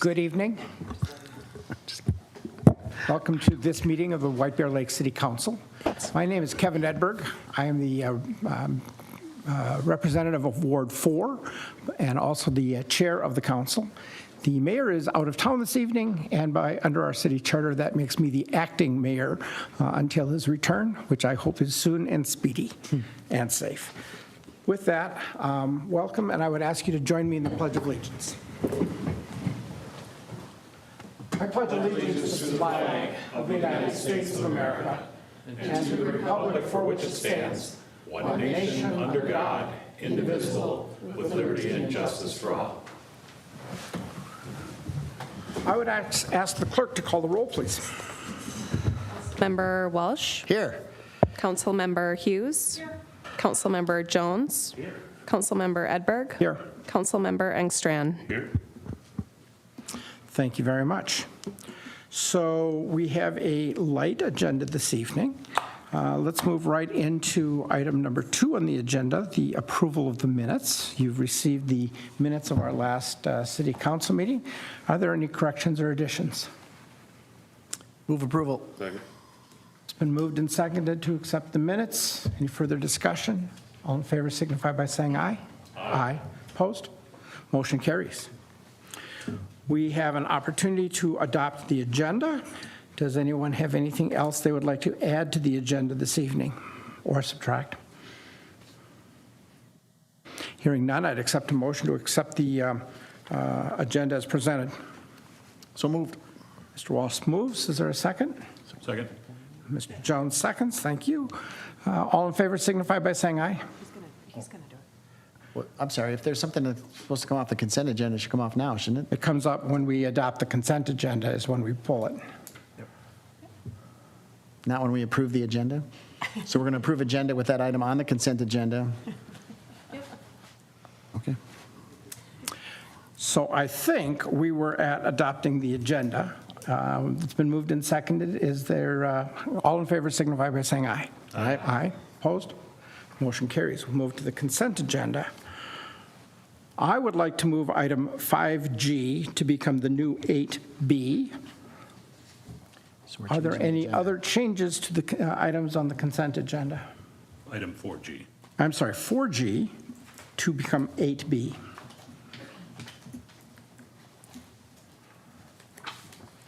Good evening. Welcome to this meeting of the White Bear Lake City Council. My name is Kevin Edberg. I am the representative of Ward 4 and also the chair of the council. The mayor is out of town this evening, and under our city charter, that makes me the acting mayor until his return, which I hope is soon and speedy and safe. With that, welcome, and I would ask you to join me in the Pledge of Allegiance. I pledge allegiance to the flag of the United States of America and to the republic for which it stands, one nation under God, indivisible, with liberty and justice for all. I would ask the clerk to call the roll, please. Member Walsh. Here. Councilmember Hughes. Here. Councilmember Jones. Here. Councilmember Edberg. Here. Councilmember Engstrand. Here. Thank you very much. So we have a light agenda this evening. Let's move right into item number 2 on the agenda, the approval of the minutes. You've received the minutes of our last city council meeting. Are there any corrections or additions? Move approval. Second. It's been moved and seconded to accept the minutes. Any further discussion? All in favor signify by saying aye. Aye. Opposed? Motion carries. We have an opportunity to adopt the agenda. Does anyone have anything else they would like to add to the agenda this evening or subtract? Hearing none, I'd accept a motion to accept the agenda as presented. So moved. Mr. Walsh moves. Is there a second? Second. Mr. Jones seconds. Thank you. All in favor signify by saying aye. He's going to do it. Well, I'm sorry, if there's something that's supposed to come off the consent agenda, it should come off now, shouldn't it? It comes up when we adopt the consent agenda is when we pull it. Not when we approve the agenda? So we're going to approve agenda with that item on the consent agenda? Okay. So I think we were at adopting the agenda. It's been moved and seconded. Is there, all in favor signify by saying aye. Aye. Aye. Opposed? Motion carries. We'll move to the consent agenda. I would like to move item 5G to become the new 8B. So we're Are there changing the any agenda. other changes to the items on the consent agenda? Item 4G. I'm sorry, 4G to become 8B.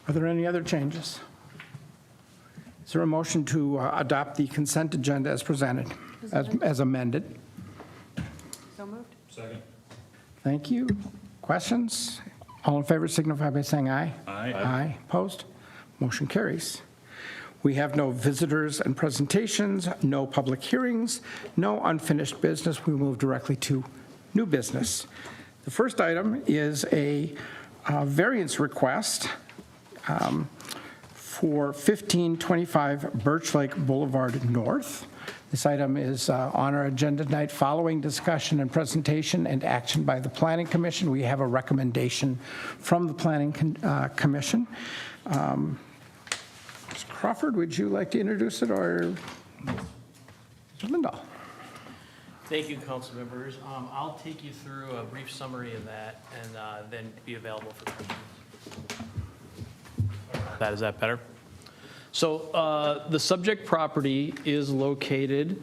Are there any other changes? Is there a motion to adopt the consent agenda as presented, as amended? So moved. Second. Thank you. Questions? All in favor signify by saying aye. Aye. Aye. Opposed? Motion carries. We have no visitors and presentations, no public hearings, no unfinished business. We move directly to new business. The first item is a variance request for 1525 Birch Lake Boulevard North. This item is on our agenda tonight following discussion and presentation and action by the Planning Commission. We have a recommendation from the Planning Commission. Mr. Crawford, would you like to introduce it, or Mr. Lindahl? Thank you, council members. I'll take you through a brief summary of that and then be available for questions. Is that better? So the subject property is located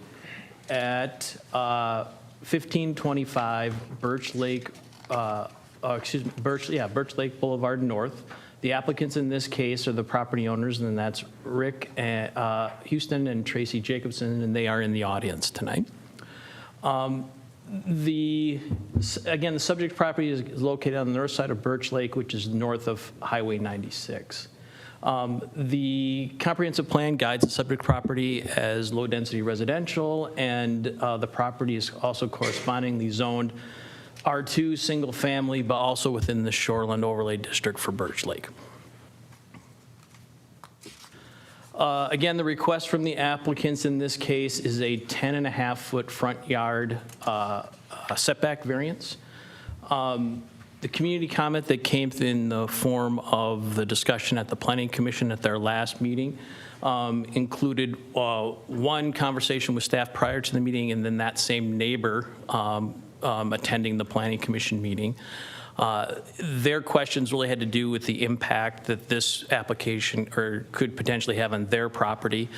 at 1525 Birch Lake, Birch Lake Boulevard North. The applicants in this case are the property owners, and that's Rick Houston and Tracy Jacobson, and they are in the audience tonight. The subject property is located on the north side of Birch Lake, which is north of Highway 96. The comprehensive plan guides the subject property as low-density residential, and the property is also correspondingly zoned R2 single family, but also within the Shoreland Overlay District for Birch Lake. Again, the request from the applicants in this case is a 10.5-foot front yard setback variance. The community comment that came in the form of the discussion at the Planning Commission at their last meeting included one conversation with staff prior to the meeting, and then that same neighbor attending the Planning Commission meeting. Their questions really had to do with the impact that this application could potentially have on their property.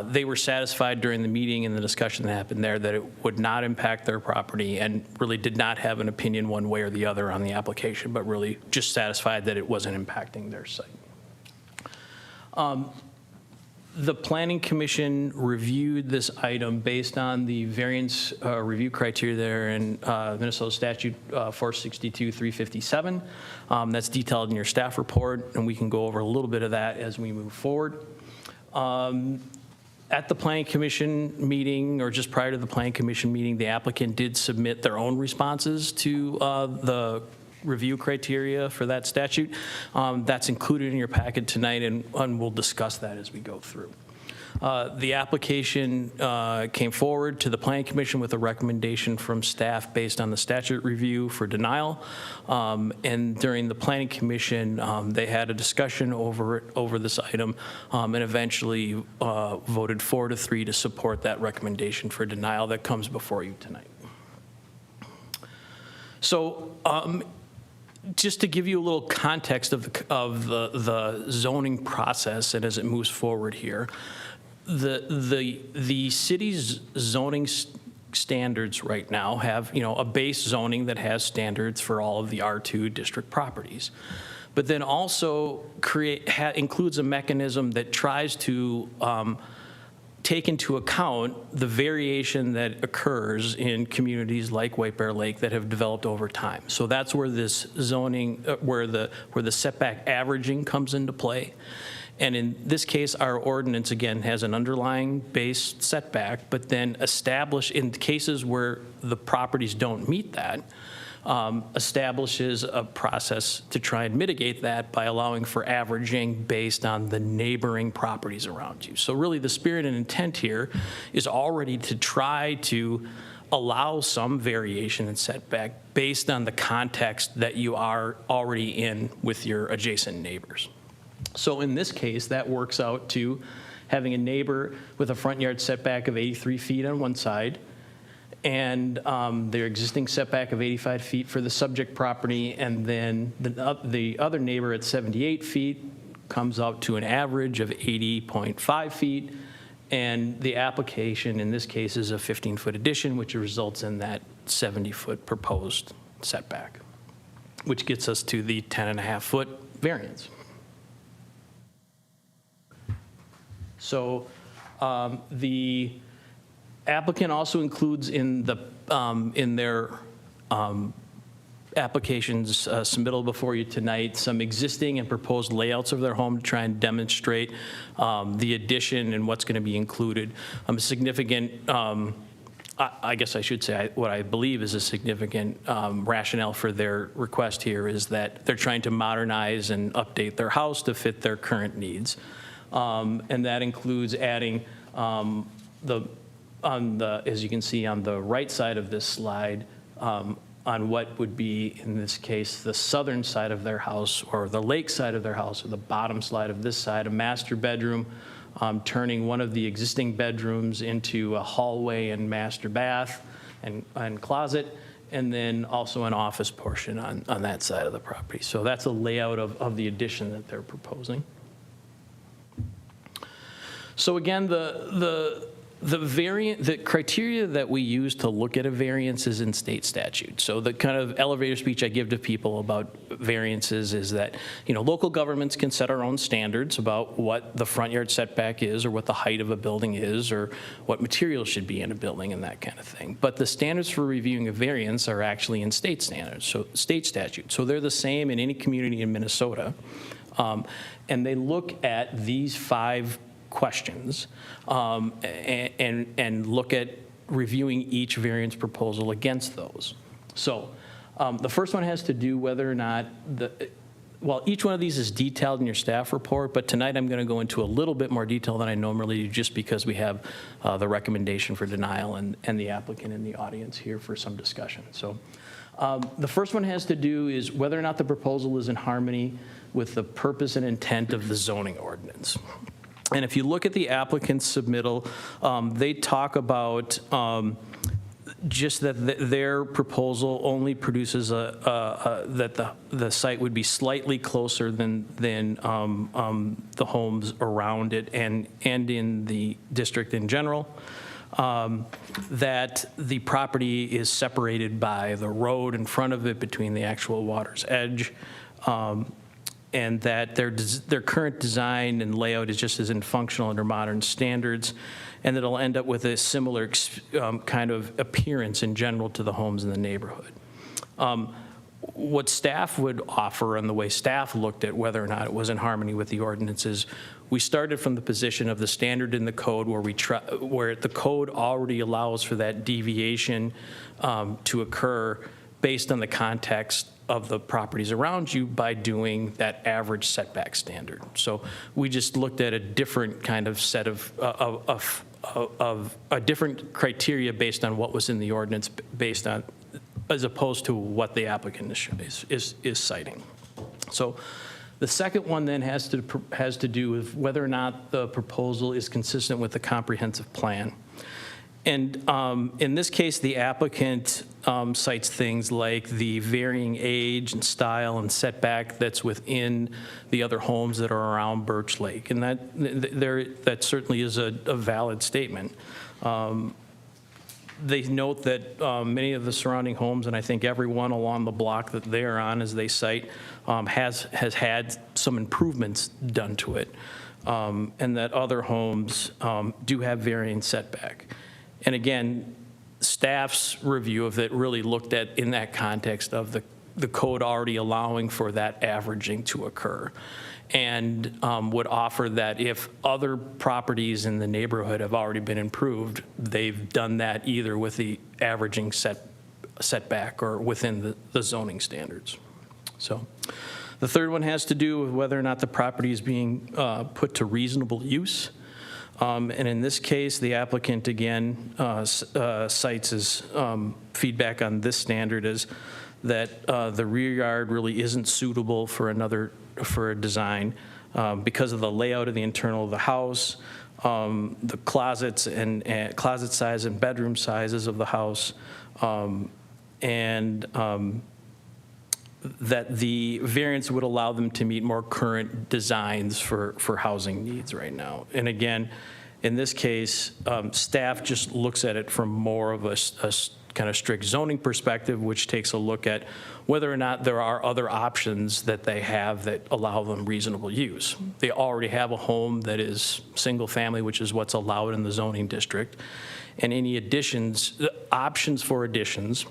They were satisfied during the meeting and the discussion that happened there that it would not impact their property, and really did not have an opinion one way or the other on the application, but really just satisfied that it wasn't impacting their site. The Planning Commission reviewed this item based on the variance review criteria there in Minnesota Statute 462-357. That's detailed in your staff report, and we can go over a little bit of that as we move forward. At the Planning Commission meeting, or just prior to the Planning Commission meeting, the applicant did submit their own responses to the review criteria for that statute. That's included in your packet tonight, and we'll discuss that as we go through. The application came forward to the Planning Commission with a recommendation from staff based on the statute review for denial. And during the Planning Commission, they had a discussion over this item, and eventually voted 4-3 to support that recommendation for denial that comes before you tonight. So, just to give you a little context of the zoning process and as it moves forward here, the city's zoning standards right now have, a base zoning that has standards for all of the R2 district properties, but then also includes a mechanism that tries to take into account the variation that occurs in communities like White Bear Lake that have developed over time. So that's where this zoning, where the setback averaging comes into play. And in this case, our ordinance, again, has an underlying base setback, but then establish, in cases where the properties don't meet that, establishes a process to try and mitigate that by allowing for averaging based on the neighboring properties around you. So really the spirit and intent here is already to try to allow some variation in setback based on the context that you are already in with your adjacent neighbors. So in this case, that works out to having a neighbor with a front yard setback of 83 feet on one side, and their existing setback of 85 feet for the subject property, and then the other neighbor at 78 feet comes out to an average of 80.5 feet, and the application in this case is a 15-foot addition, which results in that 70-foot proposed setback, which gets us to the 10.5-foot variance. So the applicant also includes in their applications submittal before you tonight some existing and proposed layouts of their home to try and demonstrate the addition and what's going to be included. A significant, I guess I should say, what I believe is a significant rationale for their request here is that they're trying to modernize and update their house to fit their current needs. And that includes adding as you can see on the right side of this slide, on what would be, in this case, the southern side of their house or the lake side of their house, or the bottom slide of this side, a master bedroom, turning one of the existing bedrooms into a hallway and master bath and closet, and then also an office portion on that side of the property. So that's a layout of the addition that they're proposing. So again, the criteria that we use to look at a variance is in state statute. So the kind of elevator speech I give to people about variances is that, local governments can set our own standards about what the front yard setback is, or what the height of a building is, or what materials should be in a building and that kind of thing. But the standards for reviewing a variance are actually in state standards, so state statute. So they're the same in any community in Minnesota. And they look at these 5 questions and look at reviewing each variance proposal against those. So the first one has to do whether or not each one of these is detailed in your staff report, but tonight I'm going to go into a little bit more detail than I normally do, just because we have the recommendation for denial and the applicant in the audience here for some discussion. So the first one has to do is whether or not the proposal is in harmony with the purpose and intent of the zoning ordinance. And if you look at the applicant's submittal, they talk about just that their proposal only produces that the site would be slightly closer than the homes around it and in the district in general. That the property is separated by the road in front of it between the actual water's edge, and that their current design and layout is just as functional under modern standards, and that it'll end up with a similar kind of appearance in general to the homes in the neighborhood. What staff would offer, and the way staff looked at whether or not it was in harmony with the ordinances, we started from the position of the standard in the code where the code already allows for that deviation to occur based on the context of the properties around you by doing that average setback standard. So we just looked at a different kind of set of a different criteria based on what was in the ordinance, based on, as opposed to what the applicant is citing. So the second one then has to do with whether or not the proposal is consistent with the comprehensive plan. And in this case, the applicant cites things like the varying age and style and setback that's within the other homes that are around Birch Lake. And that certainly is a valid statement. They note that many of the surrounding homes, and I think everyone along the block that they are on, as they cite, has had some improvements done to it, and that other homes do have varying setback. And again, staff's review of it really looked at in that context of the code already allowing for that averaging to occur, and would offer that if other properties in the neighborhood have already been improved, they've done that either with the averaging setback or within the zoning standards. So the third one has to do with whether or not the property is being put to reasonable use. And in this case, the applicant again cites as feedback on this standard is that the rear yard really isn't suitable for a design because of the layout of the internal of the house, the closets and closet size and bedroom sizes of the house, and that the variance would allow them to meet more current designs for housing needs right now. And again, in this case, staff just looks at it from more of a kind of strict zoning perspective, which takes a look at whether or not there are other options that they have that allow them reasonable use. They already have a home that is single family, which is what's allowed in the zoning district. And any additions, options for additions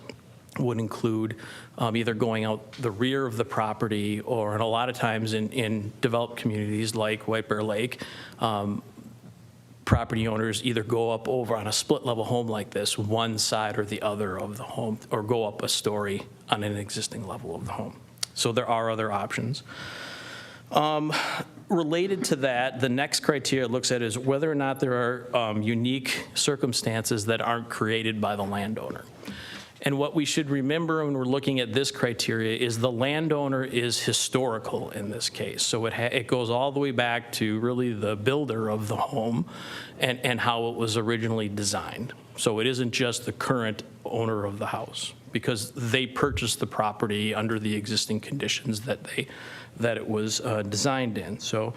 would include either going out the rear of the property, or in a lot of times in developed communities like White Bear Lake, property owners either go up over on a split level home like this, one side or the other of the home, or go up a story on an existing level of the home. So there are other options. Related to that, the next criteria it looks at is whether or not there are unique circumstances that aren't created by the landowner. And what we should remember when we're looking at this criteria is the landowner is historical in this case. So it goes all the way back to really the builder of the home and how it was originally designed. So it isn't just the current owner of the house, because they purchased the property under the existing conditions that it was designed in. So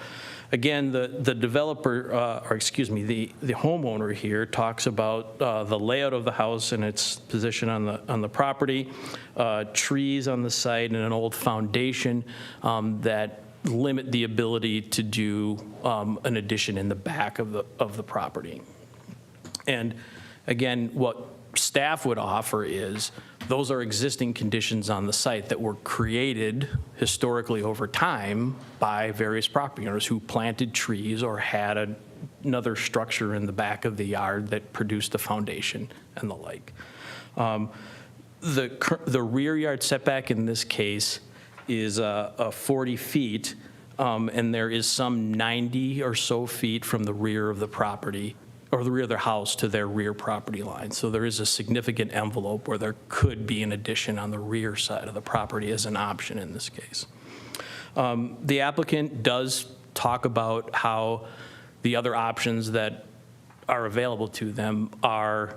again, the developer, the homeowner here talks about the layout of the house and its position on the property, trees on the site, and an old foundation that limit the ability to do an addition in the back of the property. And again, what staff would offer is those are existing conditions on the site that were created historically over time by various property owners who planted trees or had another structure in the back of the yard that produced a foundation and the like. The rear yard setback in this case is 40 feet, and there is some 90 or so feet from the rear of the property, or the rear of their house to their rear property line. So there is a significant envelope where there could be an addition on the rear side of the property as an option in this case. The applicant does talk about how the other options that are available to them are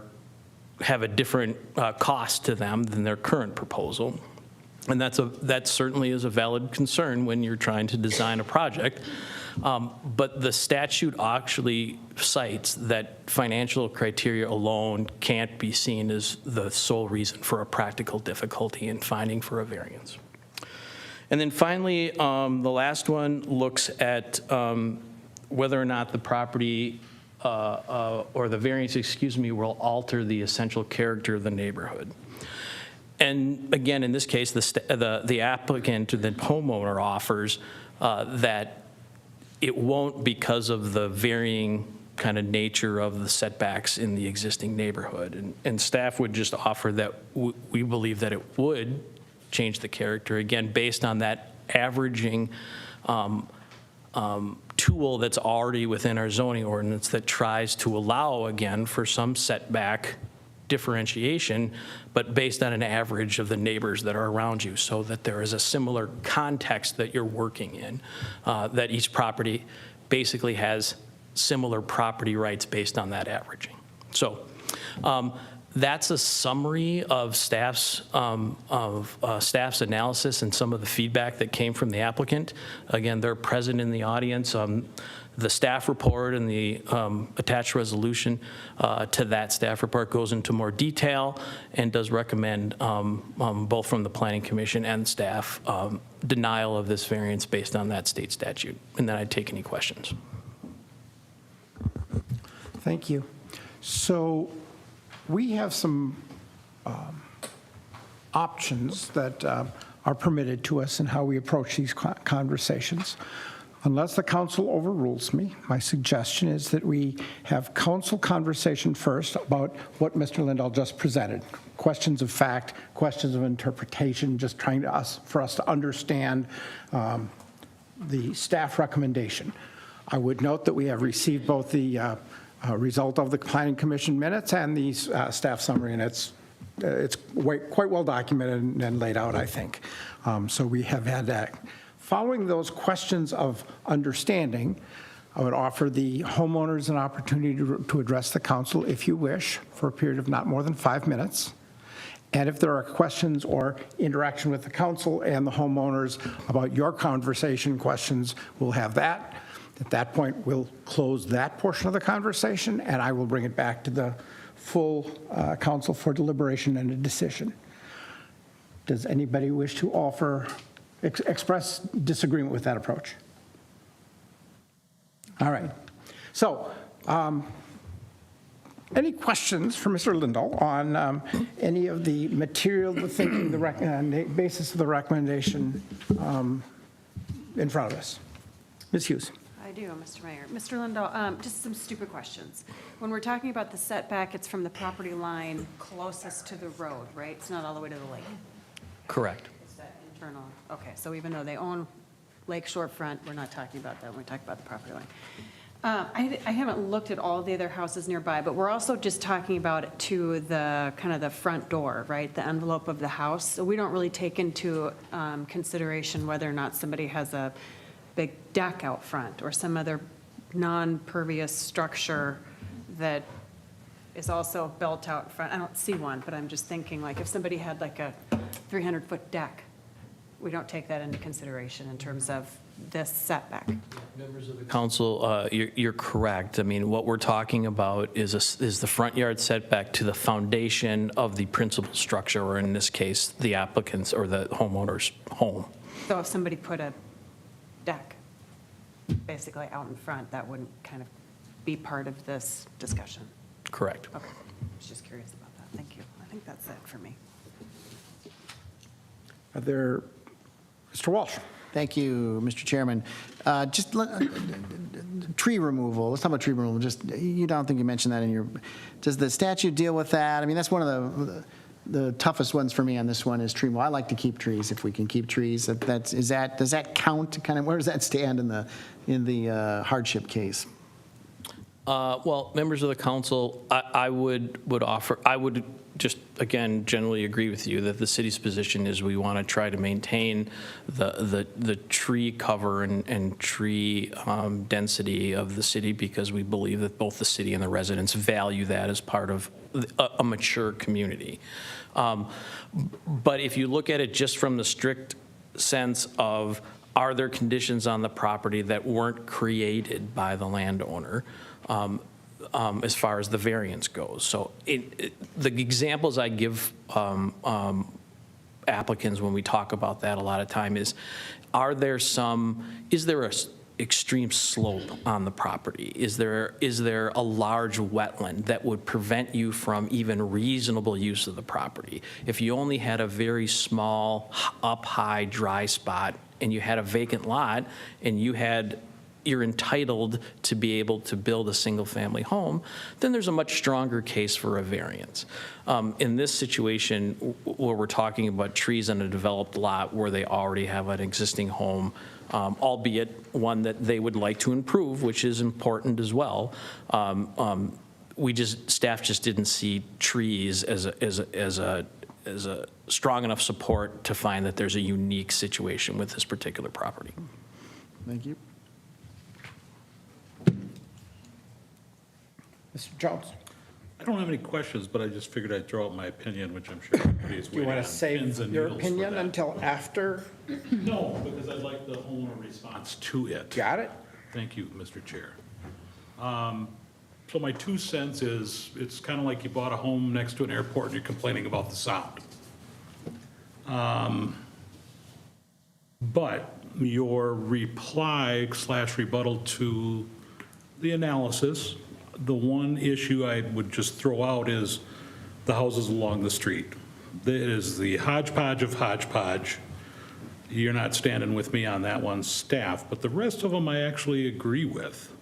have a different cost to them than their current proposal. And that certainly is a valid concern when you're trying to design a project. But the statute actually cites that financial criteria alone can't be seen as the sole reason for a practical difficulty in finding for a variance. And then finally, the last one looks at whether or not the property or the variance, will alter the essential character of the neighborhood. And again, in this case, the applicant or the homeowner offers that it won't because of the varying kind of nature of the setbacks in the existing neighborhood. And staff would just offer that we believe that it would change the character, again, based on that averaging tool that's already within our zoning ordinance that tries to allow, again, for some setback differentiation, but based on an average of the neighbors that are around you, so that there is a similar context that you're working in, that each property basically has similar property rights based on that averaging. So that's a summary of staff's analysis and some of the feedback that came from the applicant. Again, they're present in the audience. The staff report and the attached resolution to that staff report goes into more detail and does recommend, both from the Planning Commission and staff, denial of this variance based on that state statute. And then I'd take any questions. Thank you. So we have some options that are permitted to us in how we approach these conversations. Unless the council overrules me, my suggestion is that we have council conversation first about what Mr. Lindahl just presented. Questions of fact, questions of interpretation, just trying for us to understand the staff recommendation. I would note that we have received both the result of the Planning Commission minutes and the staff summary, and it's quite well documented and laid out, I think. So we have had that. Following those questions of understanding, I would offer the homeowners an opportunity to address the council, if you wish, for a period of not more than 5 minutes. And if there are questions or interaction with the council and the homeowners about your conversation questions, we'll have that. At that point, we'll close that portion of the conversation, and I will bring it back to the full council for deliberation and a decision. Does anybody wish to express disagreement with that approach? All right. So, any questions for Mr. Lindahl on any of the material, the thinking, the basis of the recommendation in front of us? Ms. Hughes. I do, Mr. Mayor. Mr. Lindahl, just some stupid questions. When we're talking about the setback, it's from the property line closest to the road, right? It's not all the way to the lake. Correct. It's that internal. Okay, so even though they own lake shorefront, we're not talking about that when we talk about the property line. I haven't looked at all the other houses nearby, but we're also just talking about it to the kind of the front door, right? The envelope of the house. So we don't really take into consideration whether or not somebody has a big deck out front or some other non-pervious structure that is also built out front. I don't see one, but I'm just thinking, like, if somebody had like a 300-foot deck, we don't take that into consideration in terms of this setback. Members of the council, you're correct. I mean, what we're talking about is the front yard setback to the foundation of the principal structure, or in this case, the applicant's or the homeowner's home. So if somebody put a deck basically out in front, that wouldn't kind of be part of this discussion? Correct. Okay, I was just curious about that. Thank you. I think that's it for me. Are there, Mr. Walsh? Thank you, Mr. Chairman. Tree removal, let's talk about tree removal. You don't think you mentioned that in your, does the statute deal with that? I mean, that's one of the toughest ones for me on this one is tree removal. I like to keep trees if we can keep trees. Does that count? Kind of, where does that stand in the hardship case? Well, members of the council, I would just, again, generally agree with you that the city's position is we want to try to maintain the tree cover and tree density of the city, because we believe that both the city and the residents value that as part of a mature community. But if you look at it just from the strict sense of, are there conditions on the property that weren't created by the landowner, as far as the variance goes? So the examples I give applicants when we talk about that a lot of time is there a extreme slope on the property? Is there a large wetland that would prevent you from even reasonable use of the property? If you only had a very small up high dry spot and you had a vacant lot and you're entitled to be able to build a single-family home, then there's a much stronger case for a variance. In this situation, where we're talking about trees on a developed lot where they already have an existing home, albeit one that they would like to improve, which is important as well, staff just didn't see trees as a strong enough support to find that there's a unique situation with this particular property. Thank you. Mr. Jones? I don't have any questions, but I just figured I'd throw out my opinion, which I'm sure everybody is Do you waiting want on to save pins and your needles for opinion that. until after? No, because I'd like the owner response to it. Got it? Thank you, Mr. Chair. So my 2 cents is, it's kind of like you bought a home next to an airport and you're complaining about the sound. But your reply/rebuttal to the analysis, the one issue I would just throw out is the houses along the street. It is the hodgepodge of hodgepodge. You're not standing with me on that one, staff, but the rest of them I actually agree with.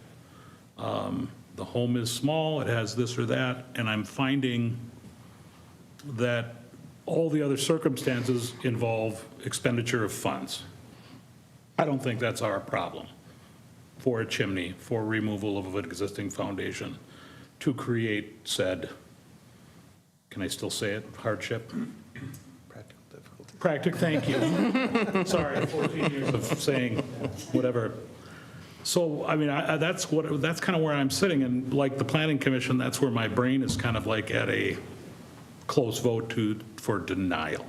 The home is small, it has this or that, and I'm finding that all the other circumstances involve expenditure of funds. I don't think that's our problem. For a chimney, for removal of an existing foundation, to create said, can I still say it, hardship? Practical difficulty. Practical, thank you. Sorry, 14 years of saying whatever. So, I mean, that's kind of where I'm sitting, and like the planning commission, that's where my brain is kind of like at a close vote for denial.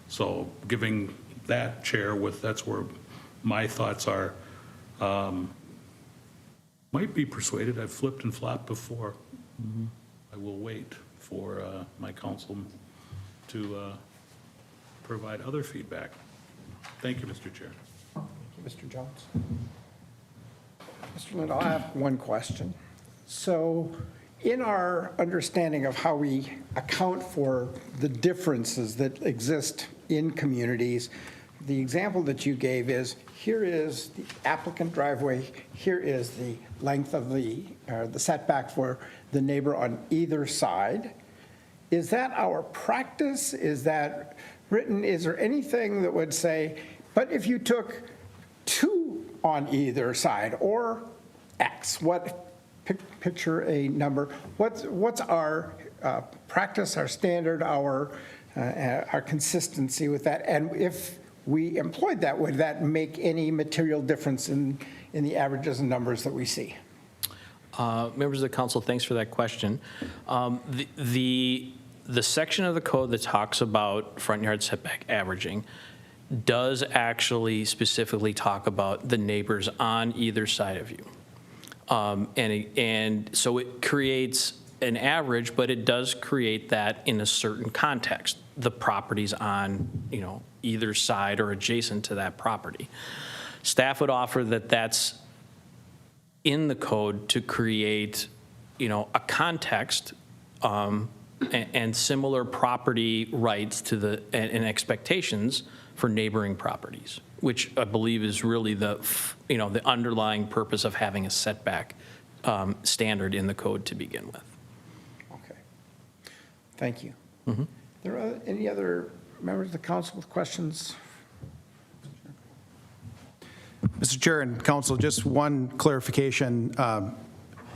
So giving that chair that's where my thoughts are. Might be persuaded, I've flipped and flopped before. I will wait for my council to provide other feedback. Thank you, Mr. Chair. Mr. Jones? Mr. Lind, I have one question. So in our understanding of how we account for the differences that exist in communities, the example that you gave is, here is the applicant driveway, here is the length of the setback for the neighbor on either side. Is that our practice? Is that written? Is there anything that would say, but if you took 2 on either side, or X, picture a number, what's our practice, our standard, our consistency with that? And if we employed that, would that make any material difference in the averages and numbers that we see? Members of the council, thanks for that question. The section of the code that talks about front yard setback averaging does actually specifically talk about the neighbors on either side of you. And so it creates an average, but it does create that in a certain context, the properties on, either side or adjacent to that property. Staff would offer that that's in the code to create, a context and similar property rights to and expectations for neighboring properties, which I believe is really the underlying purpose of having a setback standard in the code to begin with. Okay. Thank you. There are any other members of the council with questions? Mr. Chair and council, just one clarification.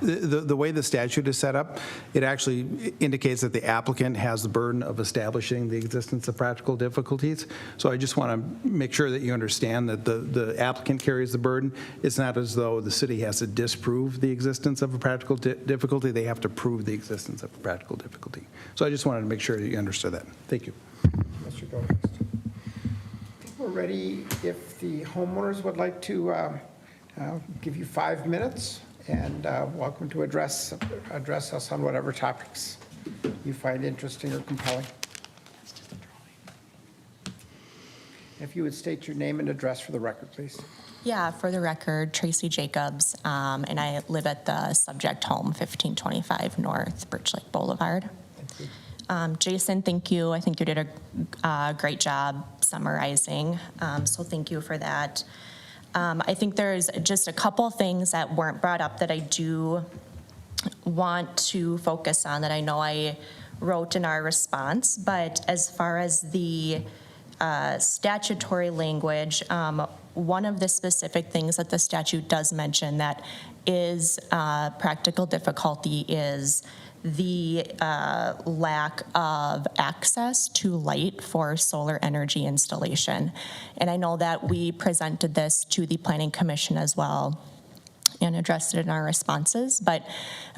The way the statute is set up, it actually indicates that the applicant has the burden of establishing the existence of practical difficulties. So I just want to make sure that you understand that the applicant carries the burden. It's not as though the city has to disprove the existence of a practical difficulty. They have to prove the existence of a practical difficulty. So I just wanted to make sure that you understood that. Thank you. Mr. Gilchrist. I think we're ready if the homeowners would like to give you 5 minutes, and welcome to address us on whatever topics you find interesting or compelling. If you would state your name and address for the record, please. Yeah, for the record, Tracy Jacobs, and I live at the subject home, 1525 North Birch Lake Boulevard. Jason, thank you. I think you did a great job summarizing, so thank you for that. I think there's just a couple things that weren't brought up that I do want to focus on that I know I wrote in our response, but as far as the statutory language, one of the specific things that the statute does mention that is practical difficulty is the lack of access to light for solar energy installation. And I know that we presented this to the Planning Commission as well and addressed it in our responses, but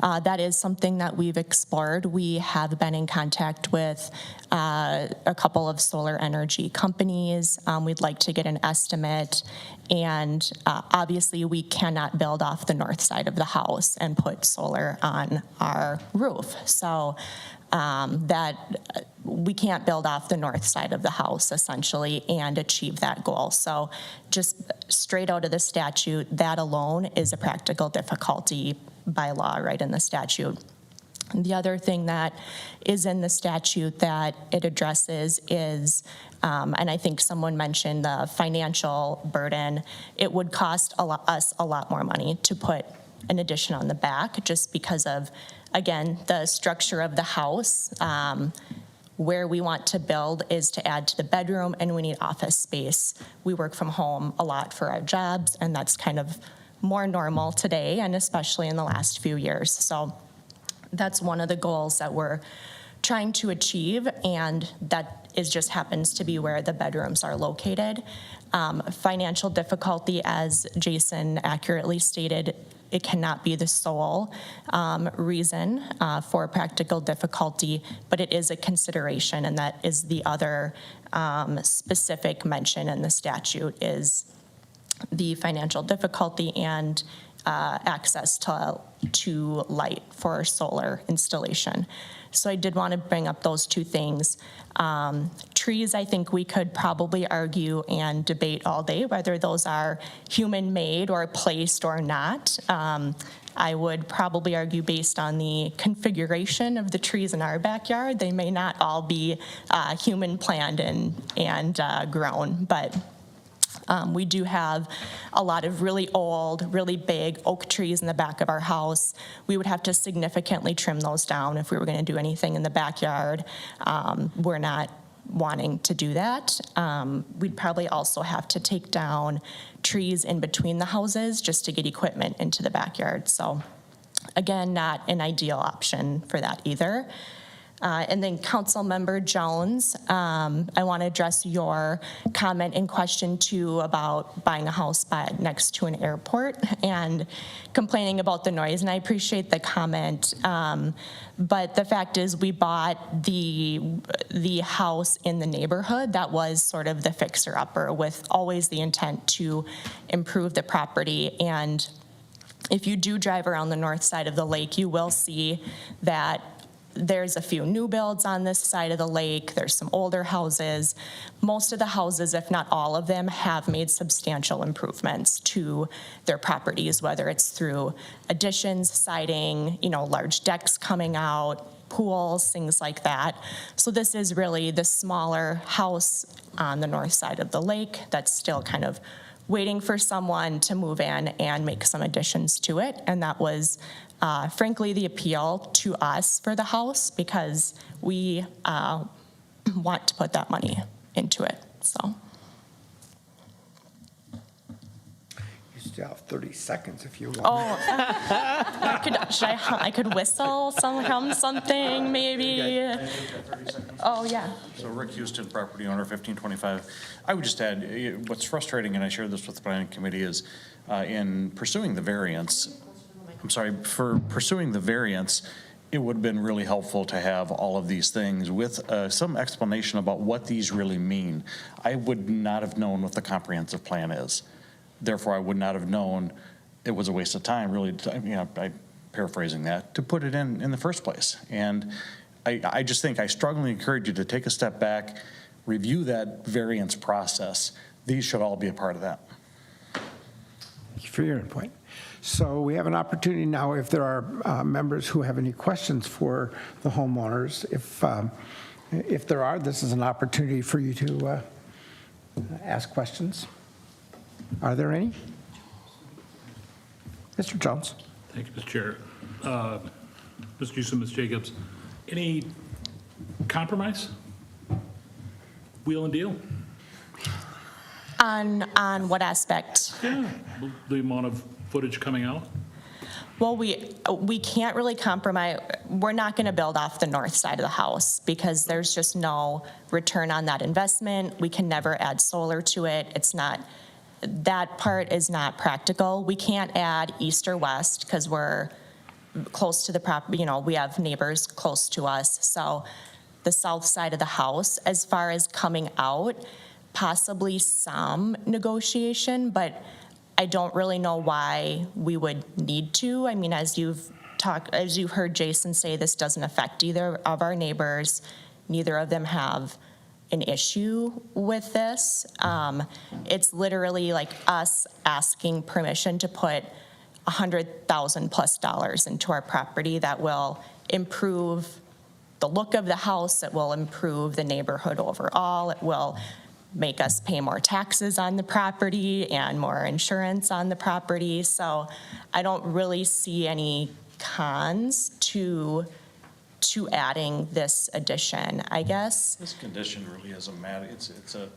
that is something that we've explored. We have been in contact with a couple of solar energy companies. We'd like to get an estimate, and obviously we cannot build off the north side of the house and put solar on our roof. So that we can't build off the north side of the house essentially and achieve that goal. So just straight out of the statute, that alone is a practical difficulty by law right in the statute. The other thing that is in the statute that it addresses is, and I think someone mentioned the financial burden, it would cost us a lot more money to put an addition on the back just because of, again, the structure of the house. Where we want to build is to add to the bedroom, and we need office space. We work from home a lot for our jobs, and that's kind of more normal today, and especially in the last few years. So that's one of the goals that we're trying to achieve, and that is just happens to be where the bedrooms are located. Financial difficulty, as Jason accurately stated, it cannot be the sole reason for practical difficulty, but it is a consideration, and that is the other specific mention in the statute is the financial difficulty and access to light for solar installation. So I did want to bring up those two things. Trees, I think we could probably argue and debate all day whether those are human-made or placed or not. I would probably argue based on the configuration of the trees in our backyard, they may not all be human-planned and grown, but we do have a lot of really old, really big oak trees in the back of our house. We would have to significantly trim those down if we were going to do anything in the backyard. We're not wanting to do that. We'd probably also have to take down trees in between the houses just to get equipment into the backyard. So again, not an ideal option for that either. And then Councilmember Jones, I want to address your comment and question too about buying a house next to an airport and complaining about the noise. And I appreciate the comment, but the fact is we bought the house in the neighborhood that was sort of the fixer-upper with always the intent to improve the property. And if you do drive around the north side of the lake, you will see that there's a few new builds on this side of the lake. There's some older houses. Most of the houses, if not all of them, have made substantial improvements to their properties, whether it's through additions, siding, large decks coming out, pools, things like that. So this is really the smaller house on the north side of the lake that's still kind of waiting for someone to move in and make some additions to it. And that was frankly the appeal to us for the house because we want to put that money into it. So You You still have 30 seconds if you want. Oh, I could whistle, hum something, maybe. Oh, yeah. So Rick Houston, property owner, 1525. I would just add, what's frustrating, and I shared this with the planning committee, is in pursuing the variance, for pursuing the variance, it would have been really helpful to have all of these things with some explanation about what these really mean. I would not have known what the comprehensive plan is. Therefore, I would not have known it was a waste of time, really, I'm paraphrasing that, to put it in the first place. And I just think I strongly encourage you to take a step back, review that variance process. These should all be a part of that. Thank you for your input. So we have an opportunity now, if there are members who have any questions for the homeowners, if there are, this is an opportunity for you to ask questions. Are there any? Mr. Jones? Thank you, Mr. Chair. Mr. Houston, Ms. Jacobs, any compromise? Wheel and deal? On what aspect? Yeah, the amount of footage coming out? Well, we can't really compromise. We're not going to build off the north side of the house because there's just no return on that investment. We can never add solar to it. That part is not practical. We can't add east or west because we're close to the property. We have neighbors close to us. So the south side of the house, as far as coming out, possibly some negotiation, but I don't really know why we would need to. I mean, as you've heard Jason say, this doesn't affect either of our neighbors. Neither of them have an issue with this. It's literally like us asking permission to put $100,000+ into our property that will improve the look of the house. It will improve the neighborhood overall. It will make us pay more taxes on the property and more insurance on the property. So I don't really see any cons to adding this addition, I guess. This condition really is a matter, it's a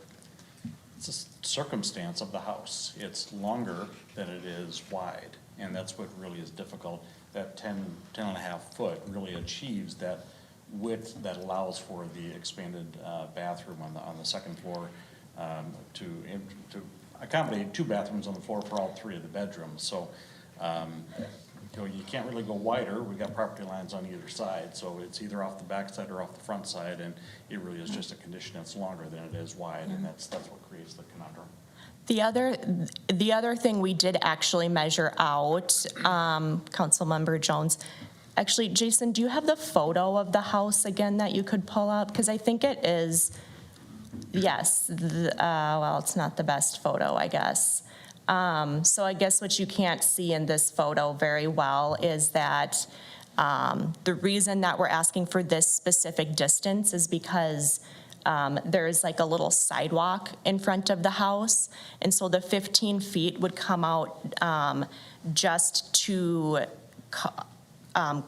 circumstance of the house. It's longer than it is wide, and that's what really is difficult. That 10 and a half foot really achieves that width that allows for the expanded bathroom on the second floor to accommodate 2 bathrooms on the floor for all 3 of the bedrooms. So you can't really go wider. We've got property lines on either side, so it's either off the back side or off the front side, and it really is just a condition that's longer than it is wide, and that's what creates the conundrum. The other thing we did actually measure out, Councilmember Jones, actually, Jason, do you have the photo of the house again that you could pull up? Because I think it is, yes, well, it's not the best photo, I guess. So I guess what you can't see in this photo very well is that the reason that we're asking for this specific distance is because there's like a little sidewalk in front of the house. And so the 15 feet would come out just to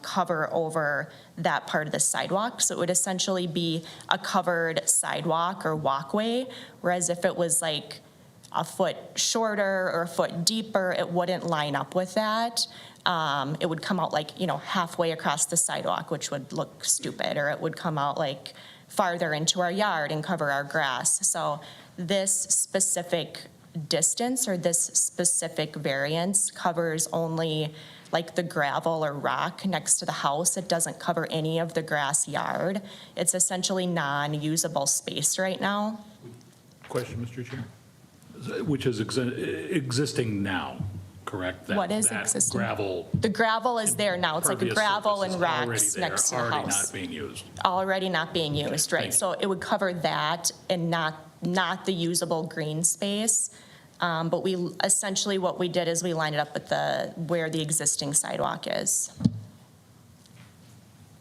cover over that part of the sidewalk. So it would essentially be a covered sidewalk or walkway, whereas if it was like a foot shorter or a foot deeper, it wouldn't line up with that. It would come out like, halfway across the sidewalk, which would look stupid, or it would come out like farther into our yard and cover our grass. So this specific distance or this specific variance covers only like the gravel or rock next to the house. It doesn't cover any of the grass yard. It's essentially non-usable space right now. Question, Mr. Chair? Which is existing now, correct? What is existing? Gravel. The gravel is there now. It's like a impervious gravel surface and is already rocks there, next to the already house. not being used. Already not being used, right? thank you. So it would cover that and not the usable green space. But we essentially what we did is we lined it up with where the existing sidewalk is.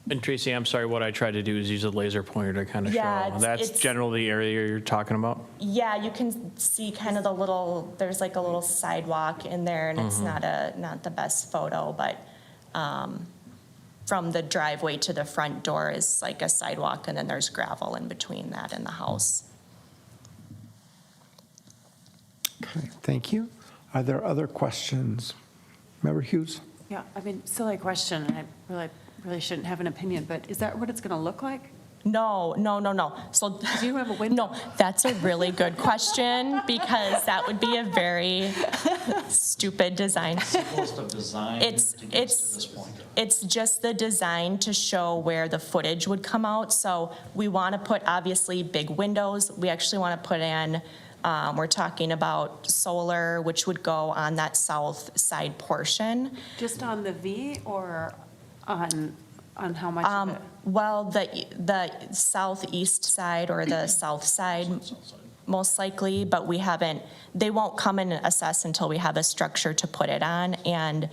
And Tracy, I'm sorry, what I tried to do is use a laser pointer to kind of Yeah, show. That's generally the area you're talking about? Yeah, you can see kind of there's like a little sidewalk in there, and it's not the best photo, but from the driveway to the front door is like a sidewalk, and then there's gravel in between that and the house. Okay, thank you. Are there other questions? Member Hughes? Yeah, I mean, silly question, and I really shouldn't have an opinion, but is that what it's going to look like? No. So Do you have a window? No, that's a really good question because that would be a very stupid design. Supposed to design It's to get us to this point. it's just the design to show where the footage would come out. So we want to put obviously big windows. We actually want to put in. We're talking about solar, which would go on that south side portion. Just on the V or on how much of it? Well, the southeast side or the south side, most likely, but they won't come and assess until we have a structure to put it on, and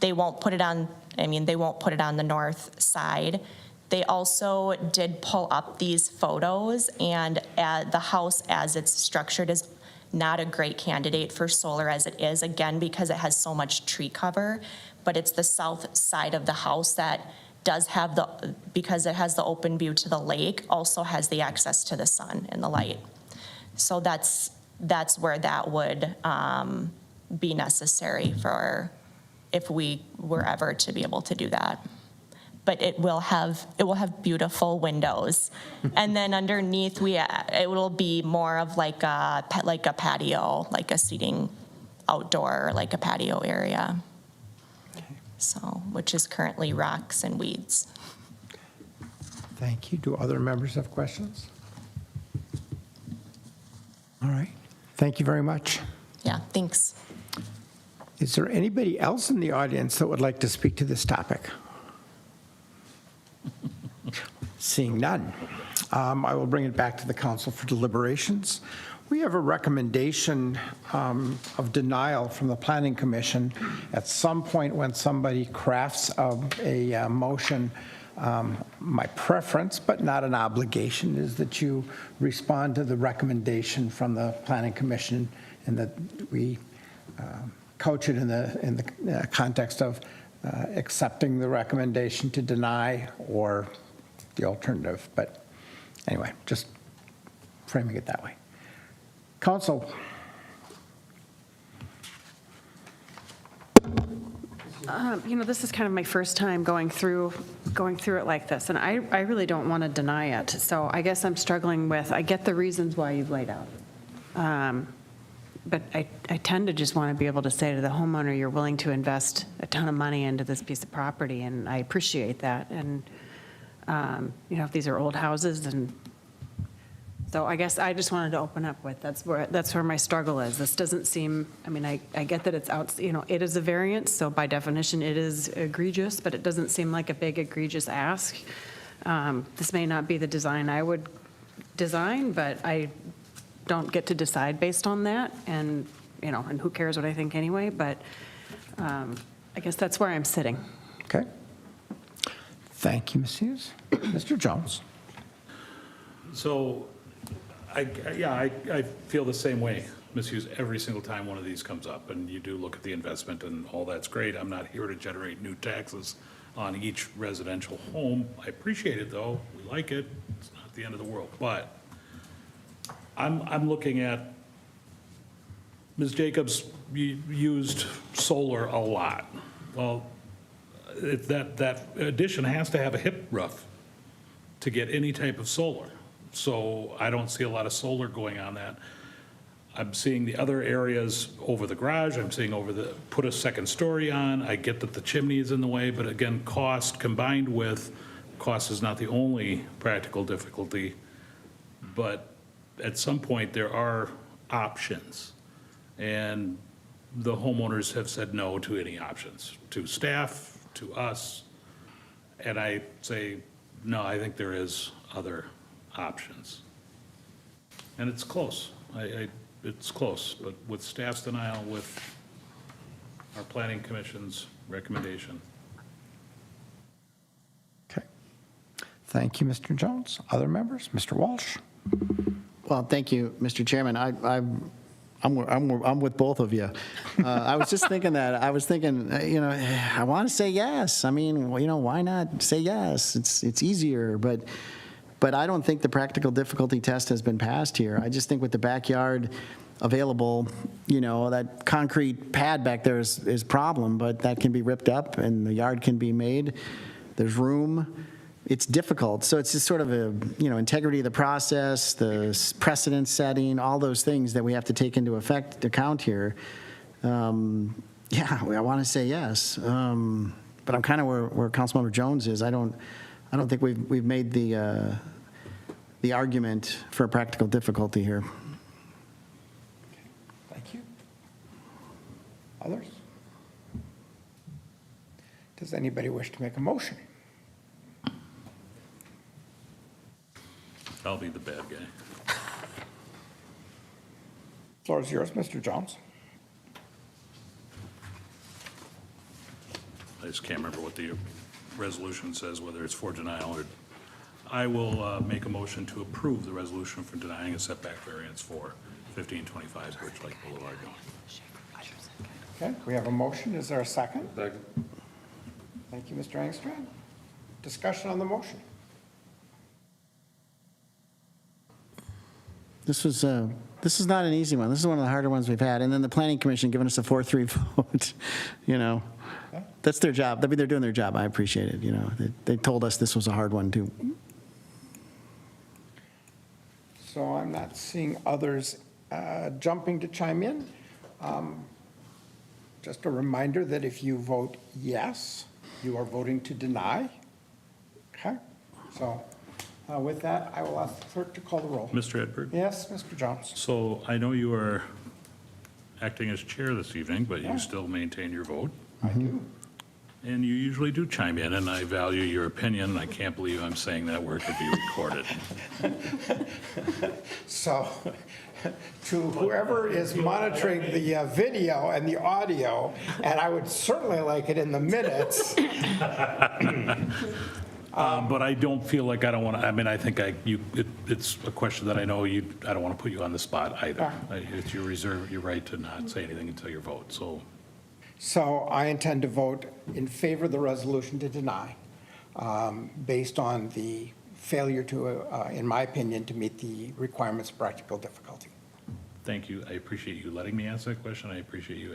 they won't put it on the north side. They also did pull up these photos, and the house as it's structured is not a great candidate for solar as it is, again, because it has so much tree cover, but it's the south side of the house that does have because it has the open view to the lake, also has the access to the sun and the light. So that's where that would be necessary for if we were ever to be able to do that. But it will have beautiful windows, and then underneath it will be more of like a patio, like a seating outdoor, like a patio area. So, which is currently rocks and weeds. Thank you. Do other members have questions? All right. Thank you very much. Yeah, thanks. Is there anybody else in the audience that would like to speak to this topic? Seeing none, I will bring it back to the council for deliberations. We have a recommendation of denial from the Planning Commission. At some point when somebody crafts a motion, my preference, but not an obligation, is that you respond to the recommendation from the Planning Commission and that we couch it in the context of accepting the recommendation to deny or the alternative. But anyway, just framing it that way. Council. This is kind of my first time going through it like this, and I really don't want to deny it. So I guess I'm struggling with, I get the reasons why you've laid out. But I tend to just want to be able to say to the homeowner, you're willing to invest a ton of money into this piece of property, and I appreciate that. And, if these are old houses, and so I guess I just wanted to open up with, that's where my struggle is. This doesn't seem, I get that it's out, it is a variance, so by definition it is egregious, but it doesn't seem like a big egregious ask. This may not be the design I would design, but I don't get to decide based on that, and who cares what I think anyway, but I guess that's where I'm sitting. Okay. Thank you, Ms. Hughes. Mr. Jones. So, I feel the same way, Ms. Hughes, every single time one of these comes up, and you do look at the investment, and all that's great. I'm not here to generate new taxes on each residential home. I appreciate it, though. We like it. It's not the end of the world. But I'm looking at, Ms. Jacobs used solar a lot. Well, that addition has to have a hip roof to get any type of solar. So I don't see a lot of solar going on that. I'm seeing the other areas over the garage. I'm seeing put a second story on. I get that the chimney is in the way, but again, cost combined with, cost is not the only practical difficulty, but at some point there are options. And the homeowners have said no to any options, to staff, to us. And I say, no, I think there is other options. And it's close. It's close, but with staff's denial, with our planning commission's recommendation. Okay. Thank you, Mr. Jones. Other members? Mr. Walsh? Well, thank you, Mr. Chairman. I'm with both of you. I was just thinking that. I was thinking, I want to say yes. Why not say yes? It's easier, but I don't think the practical difficulty test has been passed here. I just think with the backyard, available, that concrete pad back there is a problem, but that can be ripped up and the yard can be made. There's room. It's difficult. So it's just sort of integrity of the process, the precedent setting, all those things that we have to take into account here. I want to say yes. But I'm kind of where Councilmember Jones is. I don't think we've made the argument for a practical difficulty here. Thank you. Others? Does anybody wish to make a motion? I'll be the bad guy. Floor is yours, Mr. Jones. I just can't remember what the resolution says, whether it's for denial or, I will make a motion to approve the resolution for denying a setback variance for 1525 Birch Lake Boulevard. Okay, we have a motion. Is there a second? Second. Thank you, Mr. Engstrand. Discussion on the motion. This is not an easy one. This is one of the harder ones we've had. And then the Planning Commission giving us a 4-3 vote, That's their job. I mean, they're doing their job. I appreciate it, They told us this was a hard one, too. So I'm not seeing others jumping to chime in. Just a reminder that if you vote yes, you are voting to deny. Okay? So with that, I will ask the clerk to call the roll. Mr. Edberg? Yes, Mr. Jones. So I know you are acting as chair this evening, but Yeah. you still maintain your vote. I do. And you usually do chime in, and I value your opinion. I can't believe I'm saying that where it could be recorded. So to whoever is monitoring the video and the audio, and I would certainly like it in the minutes. But I don't feel like I don't want to, I mean, I think it's a question that I know I don't want to put you on the spot either. It's your right to not say anything until your vote, so. So I intend to vote in favor of the resolution to deny, based on the failure to, in my opinion, to meet the requirements of practical difficulty. Thank you. I appreciate you letting me ask that question. I appreciate you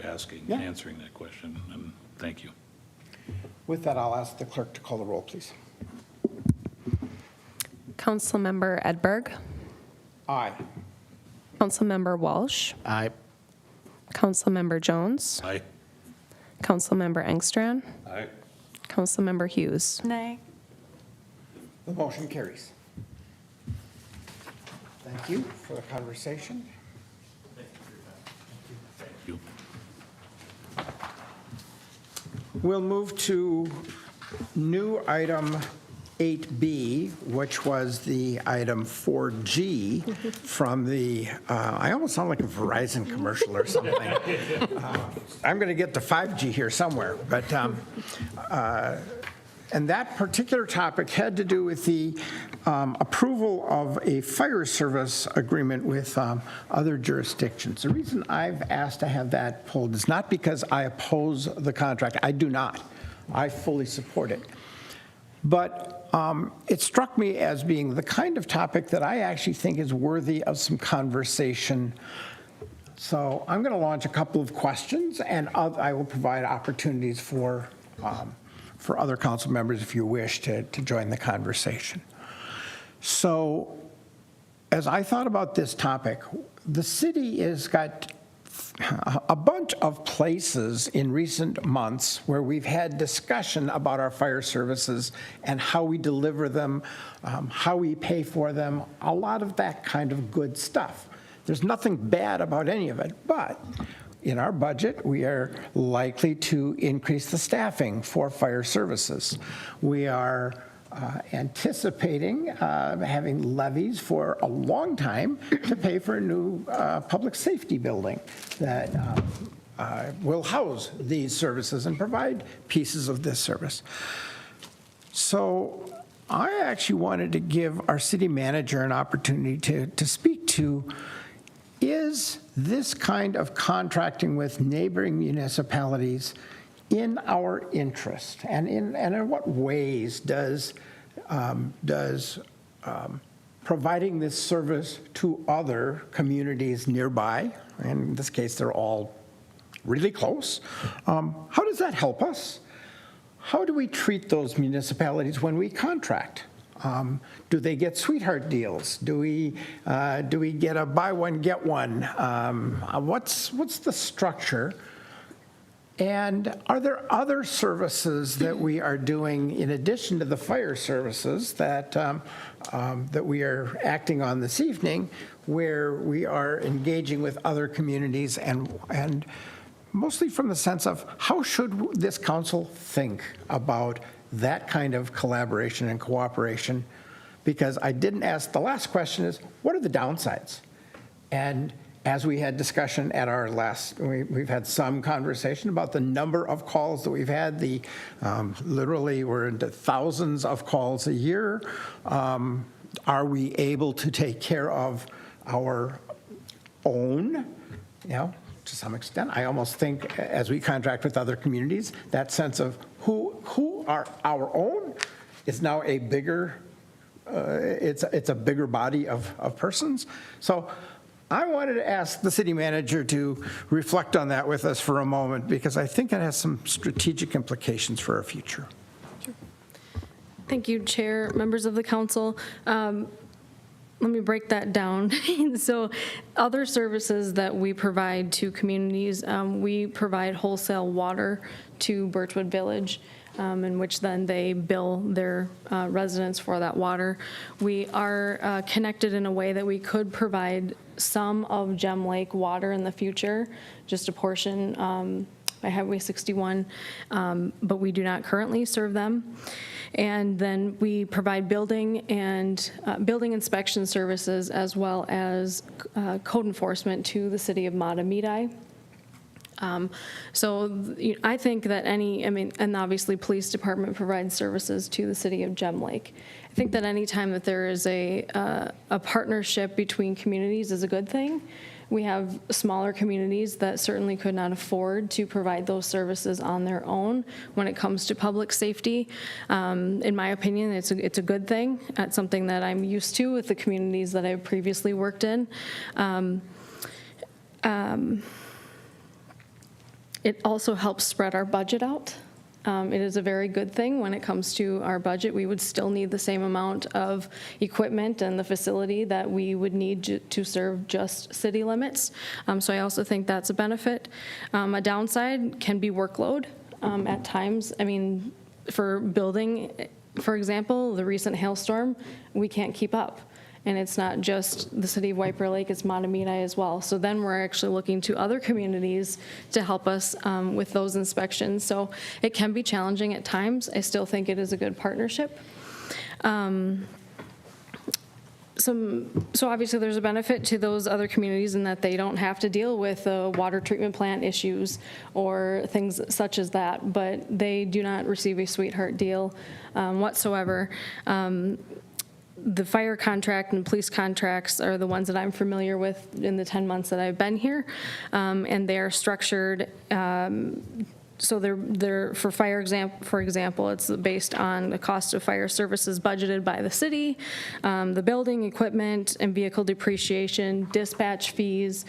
Yeah. answering that question, and thank you. With that, I'll ask the clerk to call the roll, please. Councilmember Edberg, Aye. Councilmember Walsh, Aye. Councilmember Jones, Aye. Councilmember Engstrand, Aye. Councilmember Hughes. Nay. The motion carries. Thank you for the conversation. Thank you. We'll move to new item 8B, which was the item 4G from the, I almost sound like a Verizon commercial or something. I'm going to get to 5G here somewhere, but, and that particular topic had to do with the approval of a fire service agreement with other jurisdictions. The reason I've asked to have that pulled is not because I oppose the contract. I do not. I fully support it. But it struck me as being the kind of topic that I actually think is worthy of some conversation. So I'm going to launch a couple of questions, and I will provide opportunities for other council members, if you wish, to join the conversation. So as I thought about this topic, the city has got a bunch of places in recent months where we've had discussion about our fire services and how we deliver them, how we pay for them, a lot of that kind of good stuff. There's nothing bad about any of it, but in our budget, we are likely to increase the staffing for fire services. We are anticipating having levies for a long time to pay for a new public safety building that will house these services and provide pieces of this service. So I actually wanted to give our city manager an opportunity to speak to, is this kind of contracting with neighboring municipalities in our interest? And in what ways does providing this service to other communities nearby. And in this case, they're all really close. How does that help us? How do we treat those municipalities when we contract? Do they get sweetheart deals? Do we get a buy one, get one? What's the structure? And are there other services that we are doing in addition to the fire services that we are acting on this evening, where we are engaging with other communities and mostly from the sense of how should this council think about that kind of collaboration and cooperation? Because I didn't ask, the last question is, what are the downsides? And as we had discussion at our last, we've had some conversation about the number of calls that we've had. Literally, we're into thousands of calls a year. Are we able to take care of our own, to some extent? I almost think as we contract with other communities, that sense of who are our own is now a bigger, it's a bigger body of persons. So I wanted to ask the city manager to reflect on that with us for a moment, because I think it has some strategic implications for our future. Thank you, Chair, members of the council. Let me break that down. So other services that we provide to communities, we provide wholesale water to Birchwood Village, in which then they bill their residents for that water. We are connected in a way that we could provide some of Gem Lake water in the future, just a portion by Highway 61, but we do not currently serve them. And then we provide building inspection services as well as code enforcement to the city of Matamidi. So I think that and obviously police department provides services to the city of Gem Lake. I think that any time that there is a partnership between communities is a good thing. We have smaller communities that certainly could not afford to provide those services on their own when it comes to public safety. In my opinion, it's a good thing. It's something that I'm used to with the communities that I've previously worked in. It also helps spread our budget out. It is a very good thing when it comes to our budget. We would still need the same amount of equipment and the facility that we would need to serve just city limits. So I also think that's a benefit. A downside can be workload at times. For building, for example, the recent hailstorm, we can't keep up. And it's not just the city of White Bear Lake, it's Matamidi as well. So then we're actually looking to other communities to help us with those inspections. So it can be challenging at times. I still think it is a good partnership. So obviously there's a benefit to those other communities in that they don't have to deal with water treatment plant issues or things such as that, but they do not receive a sweetheart deal whatsoever. The fire contract and police contracts are the ones that I'm familiar with in the 10 months that I've been here, and they are structured so they're for fire for example, it's based on the cost of fire services budgeted by the city, the building, equipment, and vehicle depreciation, dispatch fees,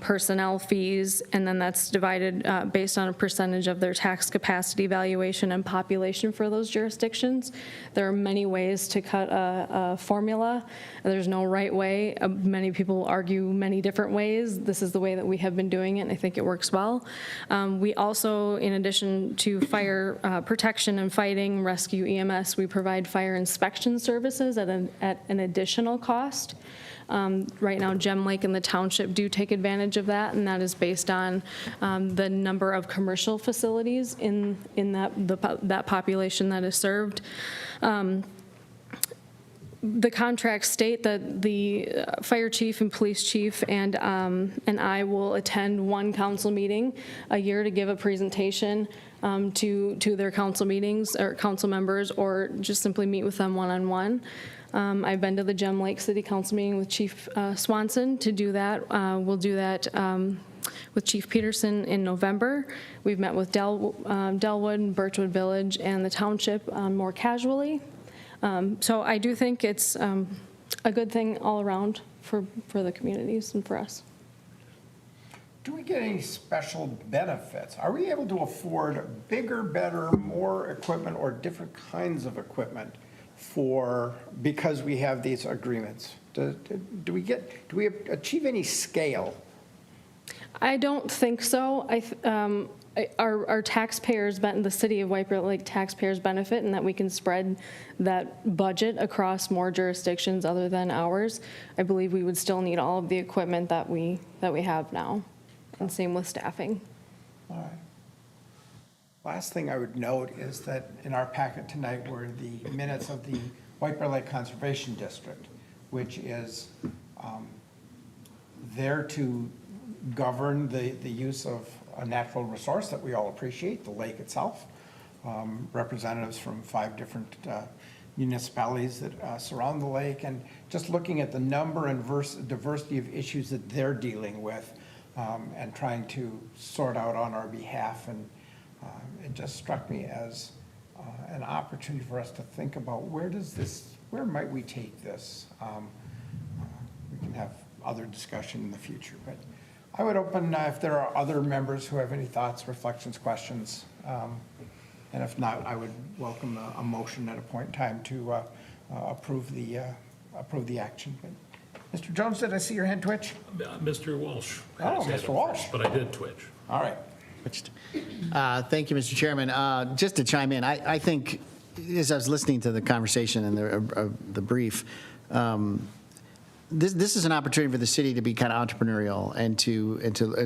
personnel fees, and then that's divided based on a percentage of their tax capacity valuation and population for those jurisdictions. There are many ways to cut a formula. There's no right way. Many people argue many different ways. This is the way that we have been doing it, and I think it works well. We also, in addition to fire protection and fighting, rescue, EMS, we provide fire inspection services at an additional cost. Right now, Gem Lake and the township do take advantage of that, and that is based on the number of commercial facilities in that population that is served. The contracts state that the fire chief and police chief and I will attend one council meeting a year to give a presentation to their council meetings or council members, or just simply meet with them one-on-one. I've been to the Gem Lake City Council meeting with Chief Swanson to do that. We'll do that with Chief Peterson in November. We've met with Delwood, Birchwood Village, and the township more casually. So I do think it's a good thing all around for the communities and for us. Do we get any special benefits? Are we able to afford bigger, better, more equipment or different kinds of equipment because we have these agreements? Do we achieve any scale? I don't think so. Our taxpayers, the city of White Bear Lake taxpayers benefit in that we can spread that budget across more jurisdictions other than ours. I believe we would still need all of the equipment that we have now, and same with staffing. All right. Last thing I would note is that in our packet tonight were the minutes of the White Bear Lake Conservation District, which is there to govern the use of a natural resource that we all appreciate, the lake itself. Representatives from 5 different municipalities that surround the lake, and just looking at the number and diversity of issues that they're dealing with and trying to sort out on our behalf. And it just struck me as an opportunity for us to think about where might we take this? We can have other discussion in the future, but I would open if there are other members who have any thoughts, reflections, questions. And if not, I would welcome a motion at a point in time to approve the action. But Mr. Jones, did I see your hand twitch? Mr. Walsh. Oh, Mr. Walsh. But I did twitch. All right. Thank you, Mr. Chairman. Just to chime in, I think, as I was listening to the conversation and the brief, this is an opportunity for the city to be kind of entrepreneurial and to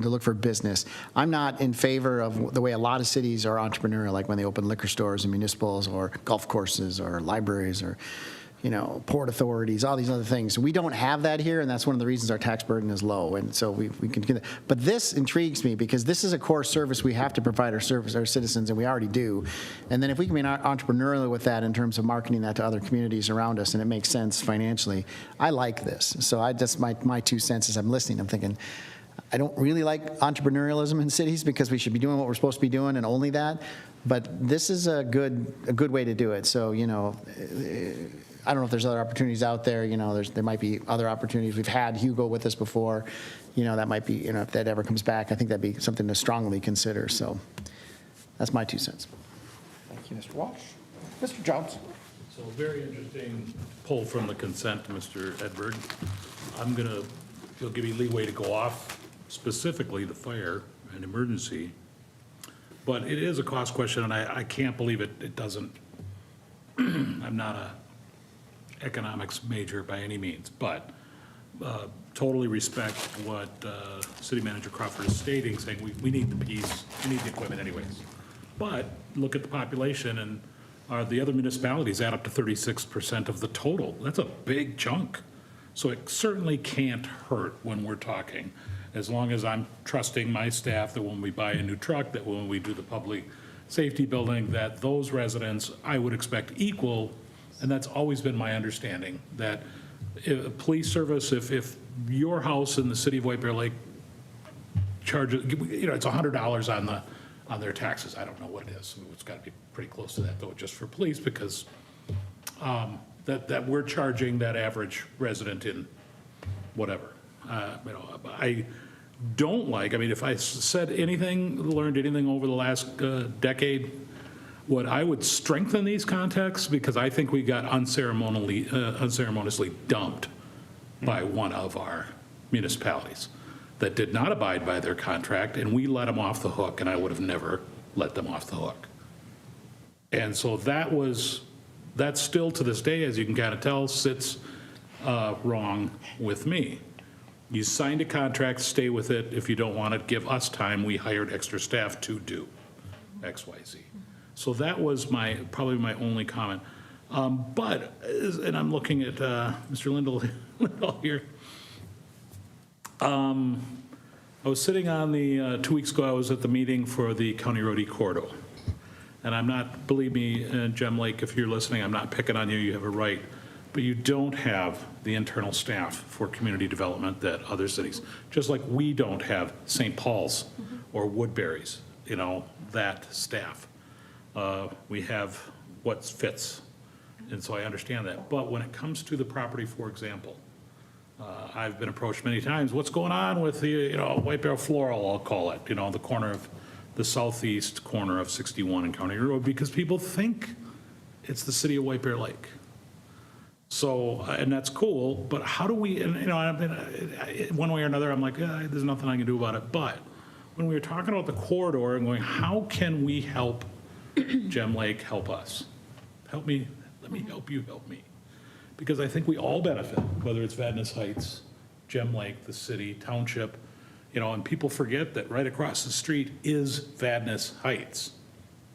look for business. I'm not in favor of the way a lot of cities are entrepreneurial, like when they open liquor stores and municipals or golf courses or libraries or, port authorities, all these other things. We don't have that here, and that's one of the reasons our tax burden is low. And so we can do that. But this intrigues me because this is a core service we have to provide our citizens, and we already do. And then if we can be entrepreneurial with that in terms of marketing that to other communities around us, and it makes sense financially, I like this. So just my 2 cents as I'm listening, I'm thinking, I don't really like entrepreneurialism in cities because we should be doing what we're supposed to be doing and only that. But this is a good way to do it. So, I don't know if there's other opportunities out there. There might be other opportunities. We've had Hugo with us before. That might be, if that ever comes back, I think that'd be something to strongly consider. So that's my 2 cents. Thank you, Mr. Walsh. Mr. Jones. So very interesting pull from the consent, Mr. Edvard. You'll give me leeway to go off specifically the fire and emergency. But it is a cost question, and I can't believe it doesn't. I'm not a economics major by any means, but totally respect what City Manager Crawford is stating, saying we need the piece, we need the equipment anyways. But look at the population, and the other municipalities add up to 36% of the total. That's a big chunk. So it certainly can't hurt when we're talking, as long as I'm trusting my staff that when we buy a new truck, that when we do the public safety building, that those residents, I would expect equal. And that's always been my understanding, that police service, if your house in the city of White Bear Lake charges, it's $100 on their taxes. I don't know what it is. It's got to be pretty close to that, though, just for police, because that we're charging that average resident in whatever. I don't like, if I said anything, learned anything over the last decade, what I would strengthen these contexts, because I think we got unceremoniously dumped by one of our municipalities that did not abide by their contract, and we let them off the hook, and I would have never let them off the hook. And so that's still to this day, as you can kind of tell, sits wrong with me. You signed a contract, stay with it. If you don't want it, give us time. We hired extra staff to do X, Y, Z. So that was probably my only comment. But, and I'm looking at Mr. Lindahl here. I was sitting on 2 weeks ago, I was at the meeting for the County Road E-Corridor. And I'm not, believe me, Gem Lake, if you're listening, I'm not picking on you, you have a right. But you don't have the internal staff for community development that other cities, just like we don't have St. Paul's or Woodbury's, that staff. We have what fits. And so I understand that. But when it comes to the property, for example, I've been approached many times, what's going on with the, White Bear Floral, I'll call it, the corner of, the southeast corner of 61 and County Road, because people think it's the city of White Bear Lake. So, and that's cool, but how do we, and, one way or another, I'm like, there's nothing I can do about it. But when we were talking about the corridor and going, how can we help Gem Lake help us? Help me, let me help you, help me. Because I think we all benefit, whether it's Vadnais Heights, Gem Lake, the city, township, and people forget that right across the street is Vadnais Heights.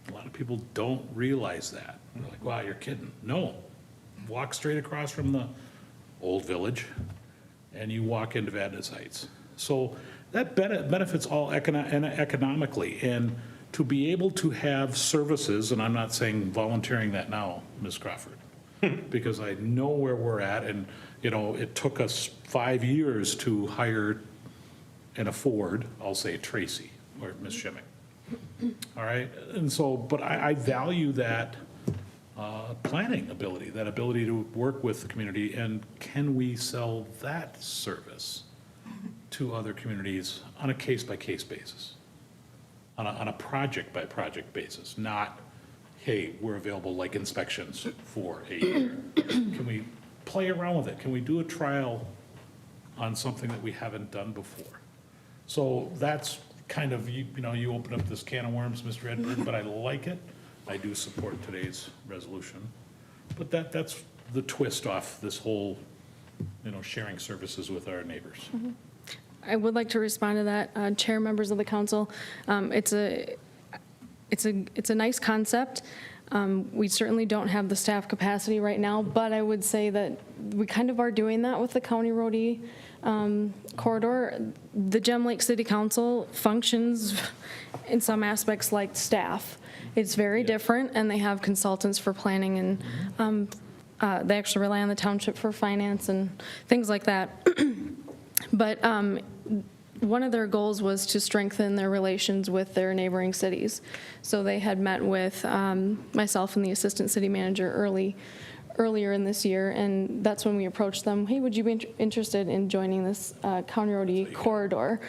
A lot of people don't realize that. They're like, wow, you're kidding. No, walk straight across from the old village and you walk into Vadnais Heights. So that benefits all economically. And to be able to have services, and I'm not saying volunteering that now, Ms. Crawford, because I know where we're at, and, it took us 5 years to hire and afford, I'll say Tracy, or Ms. Shimmick. All right, and so, but I value that planning ability, that ability to work with the community, and can we sell that service to other communities on a case-by-case basis? On a project-by-project basis, not, hey, we're available like inspections for a year. Can we play around with it? Can we do a trial on something that we haven't done before? So that's kind of, you open up this can of worms, Mr. Edberg, but I like it. I do support today's resolution. But that's the twist off this whole, sharing services with our neighbors. I would like to respond to that, Chair, members of the council. It's a nice concept. We certainly don't have the staff capacity right now, but I would say that we kind of are doing that with the County Road E corridor. The Gem Lake City Council functions in some aspects like staff. It's very different, and they have consultants for planning, and they actually rely on the township for finance and things like that. But one of their goals was to strengthen their relations with their neighboring cities. So they had met with myself and the assistant city manager earlier in this year, and that's when we approached them. Hey, would you be interested in joining this County Road E corridor?